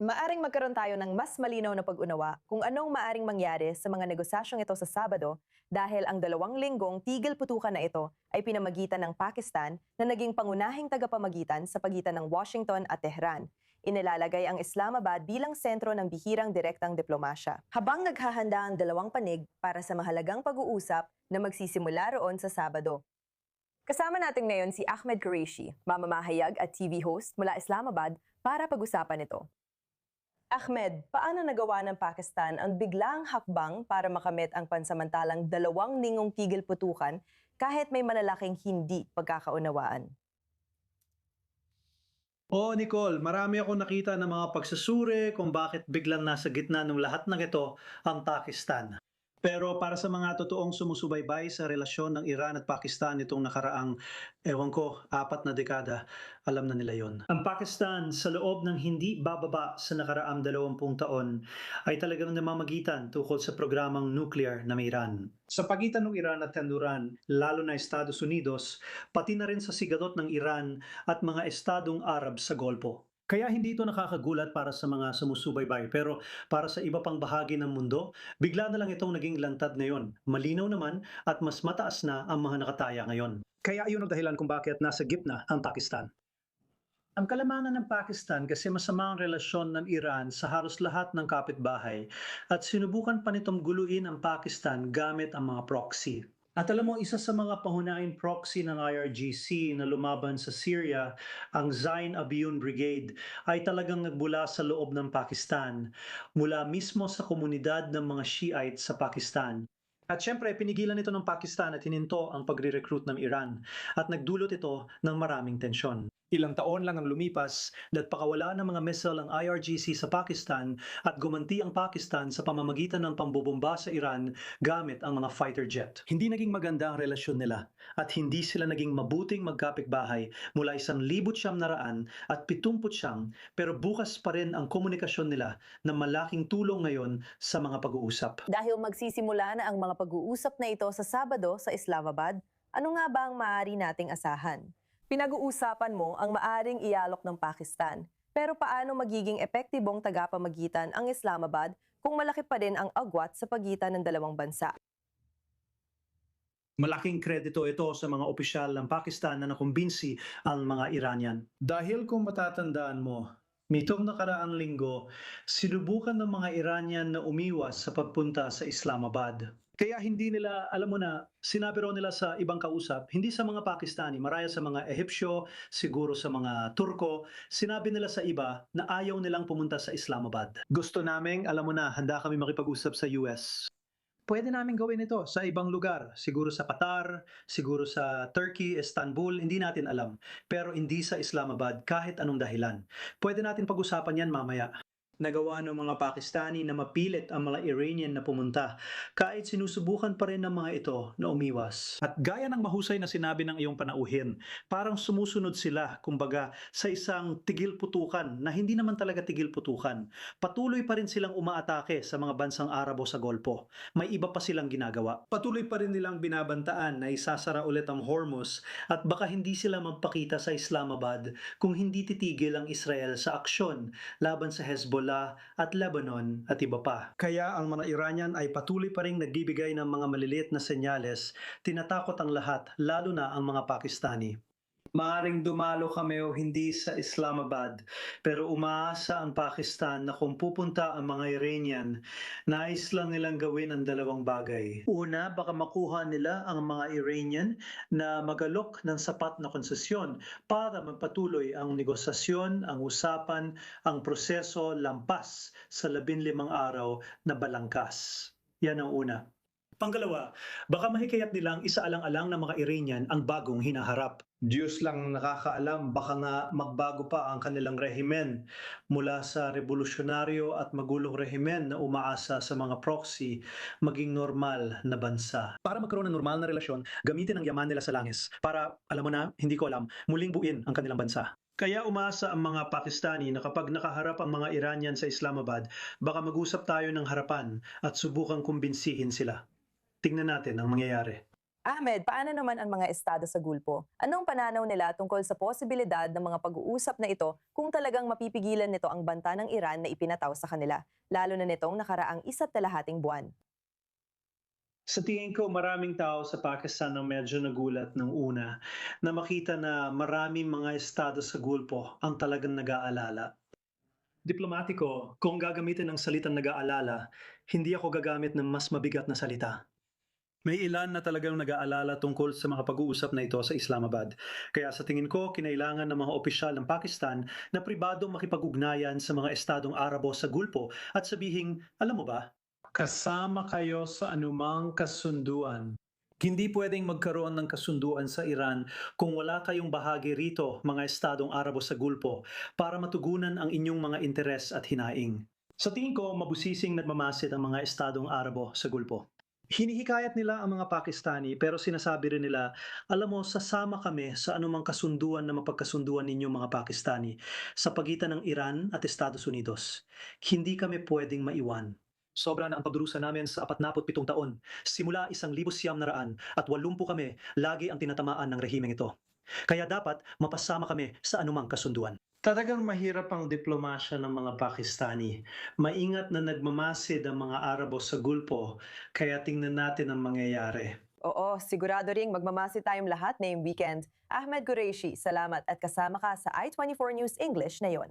Maaring magkaroon tayo ng mas malinaw na pag-unawa kung anong maaring mangyari sa mga negosasyong ito sa Sabado dahil ang 2 linggong tigil putukan na ito ay pinamagitan ng Pakistan na naging pangunahing tagapamagitan sa pagitan ng Washington at Tehran. Inilalagay ang Islamabad bilang sentro ng bihirang direktang diplomasya. Habang naghahanda ang dalawang panig para sa mahalagang pag-uusap na magsisimula roon sa Sabado. Kasama natin ngayon si Ahmed Qureshi, mamamahayag at TV host mula Islamabad para pag-usapan ito. Ahmed, paano nagawa ng Pakistan ang biglaang hakbang para makamit ang pansamantalang 2 linggong tigil putukan kahit may malalaking hindi pagkakaunawaan? Oo, Nicole, marami akong nakita ng mga pagsusuri kung bakit biglang nasa gitna ng lahat ng ito ang Pakistan. Pero para sa mga totoong sumusubaybay sa relasyon ng Iran at Pakistan nitong nakaraang, ewan ko, 4 na dekada, alam na nila yon. Ang Pakistan sa loob ng hindi bababa sa nakaraang 20 taon ay talagang namamagitan tungkol sa programang nuclear ng Iran. Sa pagitan ng Iran at Kanluran, lalo na Estados Unidos, pati na rin sa sigalot ng Iran at mga estadong Arab sa Golpo. Kaya hindi ito nakakagulat para sa mga sumusubaybay, pero para sa iba pang bahagi ng mundo, bigla na lang itong naging lantad ngayon. Malinaw naman at mas mataas na ang mga nakataya ngayon. Kaya iyon ang dahilan kung bakit nasa gitna ang Pakistan. Ang kalamanan ng Pakistan kasi masama ang relasyon ng Iran sa halos lahat ng kapitbahay at sinubukan pa nitong guluhin ang Pakistan gamit ang mga proxy. At alam mo, isa sa mga pangunahing proxy ng IRGC na lumaban sa Syria, ang Zain Abiyun Brigade, ay talagang nagbula sa loob ng Pakistan, mula mismo sa komunidad ng mga Shiite sa Pakistan. At syempre, pinigilan ito ng Pakistan at hininto ang pagre-recruit ng Iran at nagdulot ito ng maraming tensyon. Ilang taon lang ang lumipas at pakawala ng mga missile ang IRGC sa Pakistan at gumanti ang Pakistan sa pamamagitan ng pambobomba sa Iran gamit ang mga fighter jet. Hindi naging maganda ang relasyon nila at hindi sila naging mabuting magkapitbahay mula 1,900 at 70 pero bukas pa rin ang komunikasyon nila na malaking tulong ngayon sa mga pag-uusap. Dahil magsisimula na ang mga pag-uusap na ito sa Sabado sa Islamabad, ano nga ba ang maaari nating asahan? Pinag-uusapan mo ang maaring ialok ng Pakistan. Pero paano magiging epektibong tagapamagitan ang Islamabad kung malaki pa din ang agwat sa pagitan ng dalawang bansa? Malaking kredito ito sa mga opisyal ng Pakistan na nakumbinsi ang mga Iranian. Dahil kung matatandaan mo, nitong nakaraang linggo, sinubukan ng mga Iranian na umiwas sa pagpunta sa Islamabad. Kaya hindi nila, alam mo na, sinabi raw nila sa ibang kausap, hindi sa mga Pakistani, maraya sa mga Ehipsyo, siguro sa mga Turko, sinabi nila sa iba na ayaw nilang pumunta sa Islamabad. Gusto naming, alam mo na, handa kami makipag-usap sa US. Pwede namin gawin ito sa ibang lugar, siguro sa Qatar, siguro sa Turkey, Istanbul, hindi natin alam. Pero hindi sa Islamabad kahit anong dahilan. Pwede natin pag-usapan yan mamaya. Nagawa ng mga Pakistani na mapilit ang mga Iranian na pumunta kahit sinusubukan pa rin ng mga ito na umiwas. At gaya ng mahusay na sinabi ng iyong panauhin, parang sumusunod sila, kumbaga, sa isang tigil putukan na hindi naman talaga tigil putukan. Patuloy pa rin silang umaatake sa mga bansang Arabo sa Golpo. May iba pa silang ginagawa. Patuloy pa rin nilang binabantaan na isasara ulit ang Hormuz at baka hindi sila magpakita sa Islamabad kung hindi titigil ang Israel sa aksyon laban sa Hezbollah at Lebanon at iba pa. Kaya ang mga Iranian ay patuloy pa rin nagbibigay ng mga maliliit na senyales, tinatakot ang lahat, lalo na ang mga Pakistani. Maaring dumalo kami o hindi sa Islamabad, pero umaasa ang Pakistan na kung pupunta ang mga Iranian, nais lang nilang gawin ang dalawang bagay. Una, baka makuha nila ang mga Iranian na magalok ng sapat na konsesyon para magpatuloy ang negosasyon, ang usapan, ang proseso lampas sa 15 araw na balangkas. Yan ang una. Pangalawa, baka mahikayat nilang isaalang-alang ng mga Iranian ang bagong hinaharap. Diyos lang nakakaalam, baka nga magbago pa ang kanilang rehimen mula sa revolusyonaryo at magulong rehimen na umaasa sa mga proxy maging normal na bansa. Para magkaroon ng normal na relasyon, gamitin ang yaman nila sa langis para, alam mo na, hindi ko alam, muling buuin ang kanilang bansa. Kaya umaasa ang mga Pakistani na kapag nakaharap ang mga Iranian sa Islamabad, baka mag-usap tayo ng harapan at subukang kumbinsihin sila. Tingnan natin ang mangyayari. Ahmed, paano naman ang mga estado sa Gulpo? Anong pananaw nila tungkol sa posibilidad ng mga pag-uusap na ito kung talagang mapipigilan nito ang banta ng Iran na ipinataw sa kanila, lalo na nitong nakaraang 1.5 buwan? Sa tingin ko, maraming tao sa Pakistan ang medyo nagulat nung una na makita na maraming mga estado sa Gulpo ang talagang nag-aalala. Diplomatiko, kung gagamitin ng salitang nag-aalala, hindi ako gagamit ng mas mabigat na salita. May ilan na talagang nag-aalala tungkol sa mga pag-uusap na ito sa Islamabad. Kaya sa tingin ko, kinailangan ng mga opisyal ng Pakistan na pribadong makipag-ugnayan sa mga estadong Arabo sa Gulpo at sabihing, alam mo ba, kasama kayo sa anumang kasunduan. Hindi pwedeng magkaroon ng kasunduan sa Iran kung wala kayong bahagi rito, mga estadong Arabo sa Gulpo, para matugunan ang inyong mga interes at hinaing. Sa tingin ko, mabusising nagmamasid ang mga estadong Arabo sa Gulpo. Hinihikayat nila ang mga Pakistani pero sinasabi rin nila, alam mo, sasama kami sa anumang kasunduan na mapagkasunduan ninyo mga Pakistani sa pagitan ng Iran at Estados Unidos. Hindi kami pwedeng maiwan. Sobra na ang pagdurusa namin sa 47 taon. Simula 1900 at 80 kami, lagi ang tinatamaan ng rehimeng ito. Kaya dapat mapasama kami sa anumang kasunduan. Talagang mahirap ang diplomasya ng mga Pakistani. Maingat na nagmamasid ang mga Arabo sa Gulpo, kaya tingnan natin ang mangyayari. Oo, sigurado ring magmamasi tayong lahat ngayong weekend. Ahmed Qureshi, salamat at kasama ka sa I-24 News English na yon.